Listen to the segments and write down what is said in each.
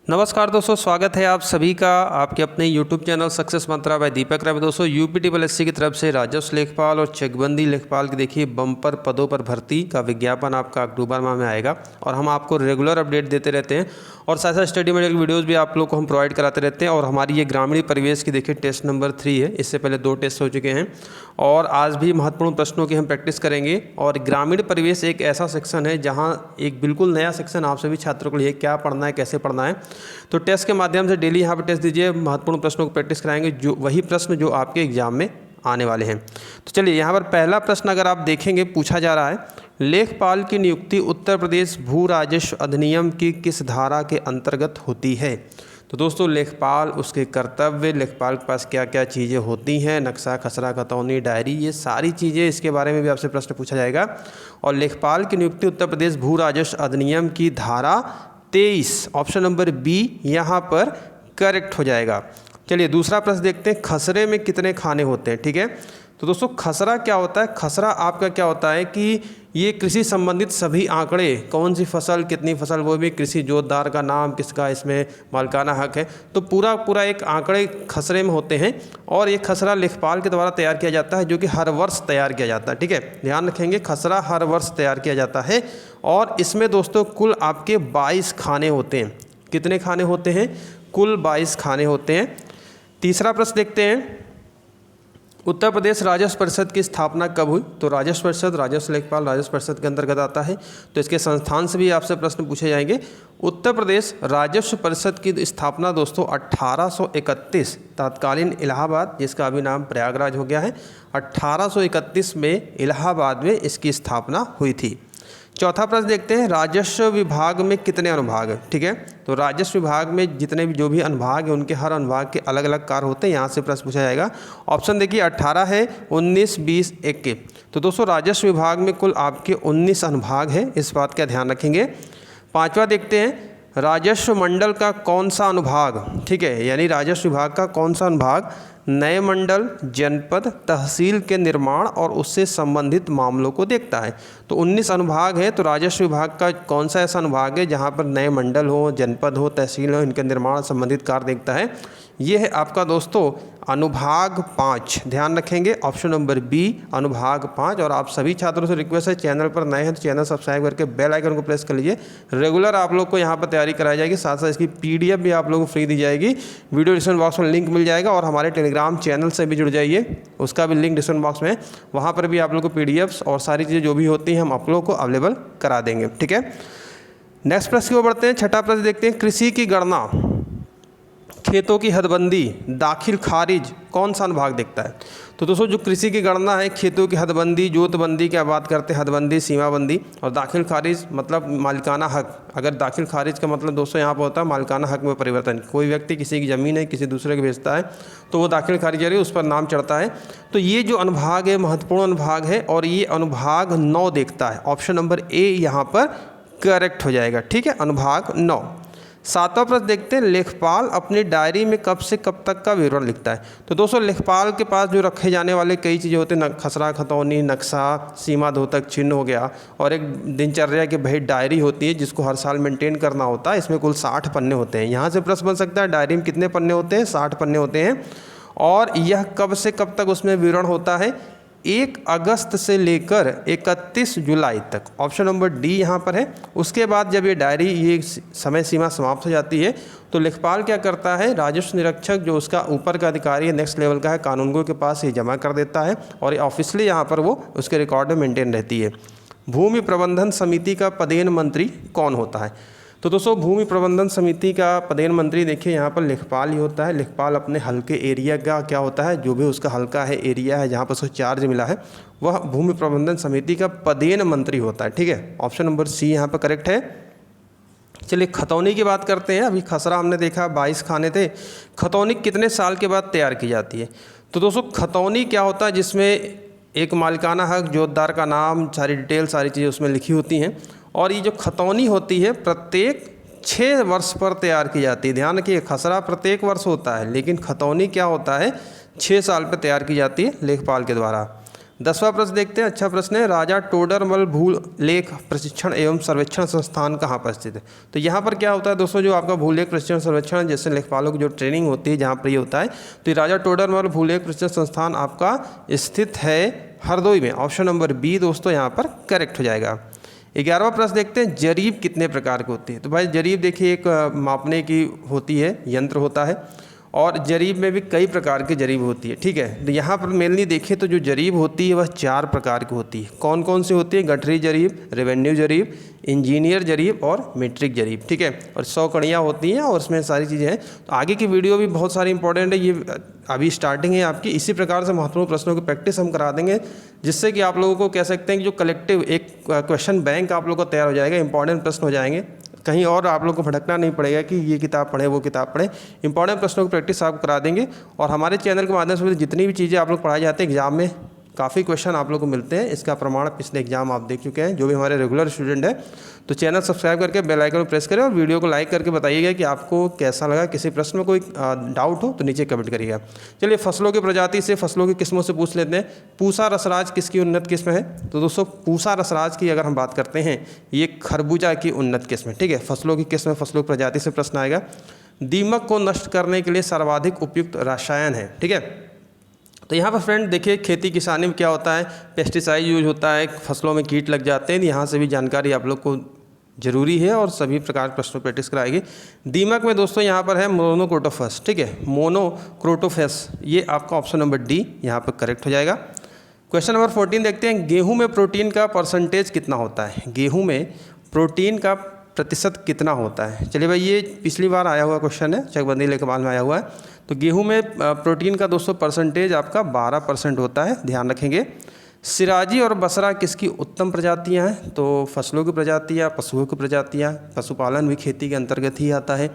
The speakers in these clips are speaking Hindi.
नमस्कार दोस्तों, स्वागत है आप सभी का आपके अपने YouTube चैनल सक्सेस मंत्रा बाय दीपक राय में। दोस्तों यूपीटीएससी की तरफ से राजस्व लेखपाल और चकबंदी लेखपाल की देखिए बम्पर पदों पर भर्ती का विज्ञापन आपका अक्टूबर माह में आएगा और हम आपको रेगुलर अपडेट देते रहते हैं और साथ साथ स्टडी मटेरियल वीडियोज़ भी आप लोग को हम प्रोवाइड कराते रहते हैं। और हमारी ये ग्रामीण परिवेश की देखिए टेस्ट नंबर 3 है। इससे पहले 2 टेस्ट हो चुके हैं और आज भी महत्वपूर्ण प्रश्नों की हम प्रैक्टिस करेंगे। और ग्रामीण परिवेश एक ऐसा सेक्शन है जहाँ एक बिल्कुल नया सेक्शन आप सभी छात्रों के लिए क्या पढ़ना है, कैसे पढ़ना है। तो टेस्ट के माध्यम से डेली यहाँ पर टेस्ट दीजिए, महत्वपूर्ण प्रश्नों को प्रैक्टिस कराएंगे, जो वही प्रश्न जो आपके एग्जाम में आने वाले हैं। तो चलिए यहाँ पर पहला प्रश्न अगर आप देखेंगे पूछा जा रहा है, लेखपाल की नियुक्ति उत्तर प्रदेश भू राजस्व अधिनियम की किस धारा के अंतर्गत होती है। तो दोस्तों लेखपाल, उसके कर्तव्य, लेखपाल के पास क्या क्या चीज़ें होती हैं, नक्शा, खसरा, खतौनी, डायरी, ये सारी चीज़ें, इसके बारे में भी आपसे प्रश्न पूछा जाएगा। और लेखपाल की नियुक्ति उत्तर प्रदेश भू राजस्व अधिनियम की धारा 23 ऑप्शन नंबर बी यहाँ पर करेक्ट हो जाएगा। चलिए दूसरा प्रश्न देखते हैं, खसरे में कितने खाने होते हैं। ठीक है, तो दोस्तों खसरा क्या होता है। खसरा आपका क्या होता है कि ये कृषि संबंधित सभी आंकड़े, कौन सी फसल, कितनी फसल, वो भी कृषि जोतदार का नाम, किसका इसमें मालिकाना हक है, तो पूरा एक आंकड़े खसरे में होते हैं। और ये खसरा लेखपाल के द्वारा तैयार किया जाता है, जो कि हर वर्ष तैयार किया जाता है। ठीक है, ध्यान रखेंगे, खसरा हर वर्ष तैयार किया जाता है। और इसमें दोस्तों कुल आपके 22 खाने होते हैं। कितने खाने होते हैं? कुल 22 खाने होते हैं। तीसरा प्रश्न देखते हैं, उत्तर प्रदेश राजस्व परिषद की स्थापना कब हुई। तो राजस्व परिषद, राजस्व लेखपाल राजस्व परिषद के अंतर्गत आता है, तो इसके संस्थान से भी आपसे प्रश्न पूछे जाएंगे। उत्तर प्रदेश राजस्व परिषद की स्थापना दोस्तों 1831 तत्कालीन इलाहाबाद, जिसका अभी नाम प्रयागराज हो गया है, 1831 में इलाहाबाद में इसकी स्थापना हुई थी। चौथा प्रश्न देखते हैं, राजस्व विभाग में कितने अनुभाग हैं। ठीक है, तो राजस्व विभाग में जितने भी जो भी अनुभाग हैं उनके हर अनुभाग के अलग अलग कार्य होते हैं। यहाँ से प्रश्न पूछा जाएगा। ऑप्शन देखिए 18 है, 19, 20, 21। तो दोस्तों राजस्व विभाग में कुल आपके 19 अनुभाग हैं, इस बात का ध्यान रखेंगे। पांचवा देखते हैं, राजस्व मंडल का कौन सा अनुभाग, ठीक है, यानी राजस्व विभाग का कौन सा अनुभाग नए मंडल, जनपद, तहसील के निर्माण और उससे संबंधित मामलों को देखता है। तो 19 अनुभाग है, तो राजस्व विभाग का कौन सा ऐसा अनुभाग है जहां पर नए मंडल हो, जनपद हो, तहसील हो, इनके निर्माण संबंधित कार्य देखता है। ये है आपका दोस्तों अनुभाग 5। ध्यान रखेंगे, ऑप्शन नंबर बी अनुभाग 5। और आप सभी छात्रों से रिक्वेस्ट है, चैनल पर नए हैं तो चैनल सब्सक्राइब करके बेल आइकन को प्रेस कर लीजिए। रेगुलर आप लोग को यहाँ पर तैयारी कराई जाएगी, साथ साथ इसकी PDF भी आप लोगों को फ्री दी जाएगी। वीडियो डिस्क्रिप्शन बॉक्स में लिंक मिल जाएगा और हमारे टेलीग्राम चैनल से भी जुड़ जाइए, उसका भी लिंक डिस्क्रिप्शन बॉक्स में, वहाँ पर भी आप लोग को PDFs और सारी चीज़ें जो भी होती हैं हम आप लोगों को अवेलेबल करा देंगे। ठीक है, नेक्स्ट प्रश्न की ओर बढ़ते हैं। छठा प्रश्न देखते हैं, कृषि की गणना, खेतों की हदबंदी, दाखिल खारिज कौन सा अनुभाग देखता है। तो दोस्तों जो कृषि की गणना है, खेतों की हदबंदी, जोतबंदी की बात करते हैं, हदबंदी, सीमाबंदी, और दाखिल खारिज मतलब मालिकाना हक। अगर दाखिल खारिज का मतलब दोस्तों यहाँ पर होता है मालिकाना हक में परिवर्तन। कोई व्यक्ति किसी की ज़मीन है किसी दूसरे को बेचता है तो वो दाखिल खारिज है, उस पर नाम चढ़ता है। तो ये जो अनुभाग है महत्वपूर्ण अनुभाग है और ये अनुभाग 9 देखता है। ऑप्शन नंबर ए यहाँ पर करेक्ट हो जाएगा। ठीक है, अनुभाग 9। सातवां प्रश्न देखते हैं, लेखपाल अपनी डायरी में कब से कब तक का विवरण लिखता है। तो दोस्तों लेखपाल के पास जो रखे जाने वाले कई चीज़ें होते हैं, खसरा, खतौनी, नक्शा, सीमा धोतक चिन्ह हो गया, और एक दिनचर्या की भाई डायरी होती है जिसको हर साल मेंटेन करना होता है। इसमें कुल 60 पन्ने होते हैं। यहाँ से प्रश्न बन सकता है डायरी में कितने पन्ने होते हैं, 60 पन्ने होते हैं। और यह कब से कब तक उसमें विवरण होता है, 1 अगस्त से लेकर 31 जुलाई तक। ऑप्शन नंबर डी यहाँ पर है। उसके बाद जब ये डायरी, ये समय सीमा समाप्त हो जाती है तो लेखपाल क्या करता है, राजस्व निरीक्षक जो उसका ऊपर का अधिकारी है, नेक्स्ट लेवल का है, कानूनगो के पास ये जमा कर देता है और ऑफिशियली यहाँ पर वो उसके रिकॉर्ड में मेंटेन रहती है। भूमि प्रबंधन समिति का पदेन मंत्री कौन होता है। तो दोस्तों भूमि प्रबंधन समिति का पदेन मंत्री देखिए यहाँ पर लेखपाल ही होता है। लेखपाल अपने हल्के एरिया का क्या होता है, जो भी उसका हल्का है एरिया है जहाँ पर उसको चार्ज मिला है, वह भूमि प्रबंधन समिति का पदेन मंत्री होता है। ठीक है, ऑप्शन नंबर सी यहाँ पर करेक्ट है। चलिए खतौनी की बात करते हैं। अभी खसरा हमने देखा 22 खाने थे। खतौनी कितने साल के बाद तैयार की जाती है। तो दोस्तों खतौनी क्या होता है, जिसमें एक मालिकाना हक, जोतदार का नाम, सारी डिटेल, सारी चीज़ें उसमें लिखी होती हैं। और ये जो खतौनी होती है प्रत्येक 6 वर्ष पर तैयार की जाती है। ध्यान रखिए, खसरा प्रत्येक वर्ष होता है लेकिन खतौनी क्या होता है 6 साल पर तैयार की जाती है लेखपाल के द्वारा। 10वां प्रश्न देखते हैं, अच्छा प्रश्न है, राजा टोडरमल भूलेख प्रशिक्षण एवं सर्वेक्षण संस्थान कहाँ पर स्थित है। तो यहाँ पर क्या होता है दोस्तों, जो आपका भूलेख प्रशिक्षण सर्वेक्षण जैसे लेखपालों की जो ट्रेनिंग होती है जहाँ पर ये होता है, तो ये राजा टोडरमल भूलेख प्रशिक्षण संस्थान आपका स्थित है हरदोई में। ऑप्शन नंबर बी दोस्तों यहाँ पर करेक्ट हो जाएगा। 11वां प्रश्न देखते हैं, जरीब कितने प्रकार की होती है। तो भाई जरीब देखिए एक मापने की होती है, यंत्र होता है, और जरीब में भी कई प्रकार की जरीब होती है। ठीक है, तो यहाँ पर मेनली देखें तो जो जरीब होती है वह 4 प्रकार की होती है। कौन कौन सी होती है? गठरी जरीब, रेवेन्यू जरीब, इंजीनियर जरीब और मीट्रिक जरीब। ठीक है, और 100 कड़ियाँ होती हैं और उसमें सारी चीज़ें हैं। तो आगे की वीडियो भी बहुत सारी इंपॉर्टेंट है, ये अभी स्टार्टिंग है आपकी। इसी प्रकार से महत्वपूर्ण प्रश्नों की प्रैक्टिस हम करा देंगे, जिससे कि आप लोगों को कह सकते हैं कि जो कलेक्टिव एक क्वेश्चन बैंक आप लोगों को तैयार हो जाएगा, इंपॉर्टेंट प्रश्न हो जाएंगे। कहीं और आप लोग को भटकना नहीं पड़ेगा कि ये किताब पढ़े वो किताब पढ़े, इंपॉर्टेंट प्रश्नों की प्रैक्टिस आपको करा देंगे। और हमारे चैनल के माध्यम से जितनी भी चीज़ें आप लोग पढ़ाई जाती है एग्जाम में, काफ़ी क्वेश्चन आप लोग को मिलते हैं। इसका प्रमाण पिछले एग्जाम आप देख चुके हैं, जो भी हमारे रेगुलर स्टूडेंट है। तो चैनल सब्सक्राइब करके बेल आइकन प्रेस करें और वीडियो को लाइक करके बताइएगा कि आपको कैसा लगा। किसी प्रश्न में कोई डाउट हो तो नीचे कमेंट करिएगा। चलिए फसलों की प्रजाति से, फसलों की किस्मों से पूछ लेते हैं। पूसा रसराज किसकी उन्नत किस्म है? तो दोस्तों पूसा रसराज की अगर हम बात करते हैं, ये खरबूजा की उन्नत किस्म है। ठीक है, फसलों की किस्म, फसलों की प्रजाति से प्रश्न आएगा। दीमक को नष्ट करने के लिए सर्वाधिक उपयुक्त रसायन है। ठीक है, तो यहाँ पर फ्रेंड देखिए खेती किसानी में क्या होता है, पेस्टिसाइड यूज होता है, फसलों में कीट लग जाते हैं। यहाँ से भी जानकारी आप लोग को जरूरी है और सभी प्रकार के प्रश्नों प्रैक्टिस कराएगी। दीमक में दोस्तों यहाँ पर है मोनोक्रोटोफस। ठीक है, मोनोक्रोटोफस, ये आपका ऑप्शन नंबर डी यहाँ पर करेक्ट हो जाएगा। क्वेश्चन नंबर 14 देखते हैं, गेहूँ में प्रोटीन का परसेंटेज कितना होता है? गेहूँ में प्रोटीन का प्रतिशत कितना होता है? चलिए भाई, ये पिछली बार आया हुआ क्वेश्चन है, चकबंदी लेखपाल में आया हुआ है। तो गेहूं में प्रोटीन का दोस्तों परसेंटेज आपका 12% होता है, ध्यान रखेंगे। सिराजी और बसरा किसकी उत्तम प्रजातियां हैं? तो फसलों की प्रजातियां, पशुओं की प्रजातियां, पशुपालन भी खेती के अंतर्गत ही आता है।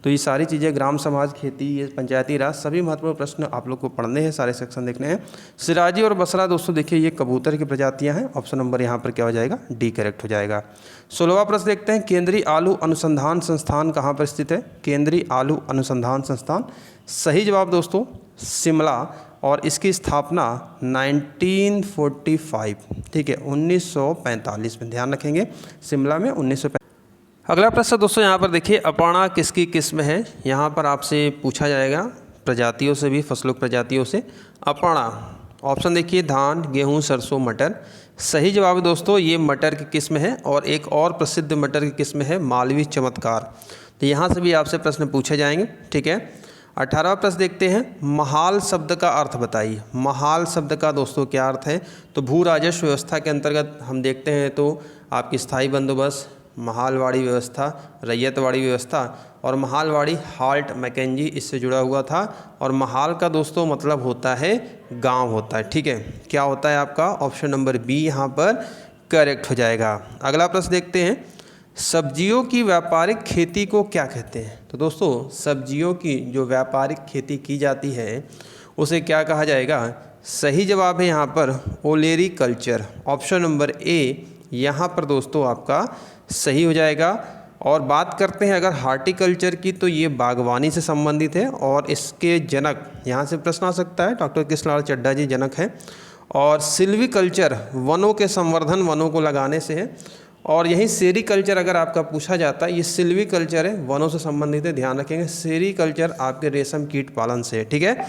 तो ये सारी चीज़ें, ग्राम समाज, खेती, ये पंचायती राज, सभी महत्वपूर्ण प्रश्न आप लोग को पढ़ने हैं, सारे सेक्शन देखने हैं। सिराजी और बसरा दोस्तों देखिए ये कबूतर की प्रजातियां हैं। ऑप्शन नंबर यहाँ पर क्या हो जाएगा? डी करेक्ट हो जाएगा। 16वां प्रश्न देखते हैं, केंद्रीय आलू अनुसंधान संस्थान कहाँ पर स्थित है? केंद्रीय आलू अनुसंधान संस्थान, सही जवाब दोस्तों शिमला, और इसकी स्थापना 1945, ठीक है 1945 में, ध्यान रखेंगे शिमला में 1945। अगला प्रश्न दोस्तों यहाँ पर देखिए, अपाणा किसकी किस्म है? यहाँ पर आपसे पूछा जाएगा प्रजातियों से भी, फसलों की प्रजातियों से। अपाणा ऑप्शन देखिए, धान, गेहूँ, सरसों, मटर। सही जवाब दोस्तों ये मटर की किस्म है, और एक और प्रसिद्ध मटर की किस्म है मालवी चमत्कार। तो यहाँ से भी आपसे प्रश्न पूछे जाएंगे। ठीक है, 18वां प्रश्न देखते हैं, महाल शब्द का अर्थ बताइए। महाल शब्द का दोस्तों क्या अर्थ है? तो भू राजस्व व्यवस्था के अंतर्गत हम देखते हैं तो आपकी स्थायी बंदोबस्त, महालवाड़ी व्यवस्था, रैयतवाड़ी व्यवस्था, और महालवाड़ी हाल्ट मैकेंजी इससे जुड़ा हुआ था। और महाल का दोस्तों मतलब होता है गांव होता है। ठीक है, क्या होता है आपका? ऑप्शन नंबर बी यहाँ पर करेक्ट हो जाएगा। अगला प्रश्न देखते हैं, सब्जियों की व्यापारिक खेती को क्या कहते हैं? तो दोस्तों सब्जियों की जो व्यापारिक खेती की जाती है उसे क्या कहा जाएगा? सही जवाब है यहाँ पर ओलेरी कल्चर। ऑप्शन नंबर ए यहाँ पर दोस्तों आपका सही हो जाएगा। और बात करते हैं अगर हार्टिकल्चर की, तो ये बागवानी से संबंधित है, और इसके जनक, यहाँ से प्रश्न आ सकता है, डॉक्टर कृष्णलाल चड्ढा जी जनक हैं। और सिल्वीकल्चर वनों के संवर्धन, वनों को लगाने से है। और यही सेरीकल्चर अगर आपका पूछा जाता है, ये सिल्वीकल्चर है, वनों से संबंधित है, ध्यान रखेंगे। सेरीकल्चर आपके रेशम कीट पालन से है। ठीक है,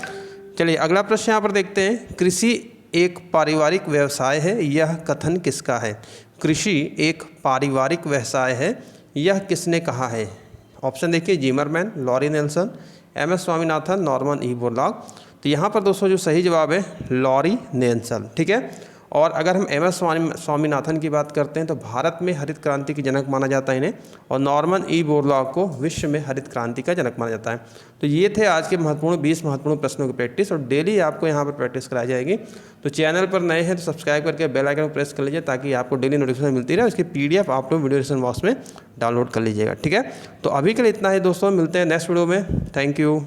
चलिए अगला प्रश्न यहाँ पर देखते हैं, कृषि एक पारिवारिक व्यवसाय है, यह कथन किसका है? कृषि एक पारिवारिक व्यवसाय है, यह किसने कहा है? ऑप्शन देखिए, Zimmerman, Laurie Nelson, M S. Swaminathan, Norman E Borlaug. तो यहाँ पर दोस्तों जो सही जवाब है लॉरी नेल्सन। ठीक है, और अगर हम एम.एस. स्वामीनाथन की बात करते हैं तो भारत में हरित क्रांति के जनक माना जाता है इन्हें, और नॉर्मन ई बोरलॉग को विश्व में हरित क्रांति का जनक माना जाता है। तो ये थे आज के 20 महत्वपूर्ण प्रश्नों की प्रैक्टिस, और डेली आपको यहाँ पर प्रैक्टिस कराई जाएगी। तो चैनल पर नए हैं तो सब्सक्राइब करके बेल आइकन प्रेस कर लीजिए, ताकि आपको डेली नोटिफिकेशन मिलती रहे। उसकी PDF आप लोग वीडियो डिस्क्रिप्शन बॉक्स में डाउनलोड कर लीजिएगा। ठीक है, तो अभी के लिए इतना ही दोस्तों, मिलते हैं नेक्स्ट वीडियो में। Thank you.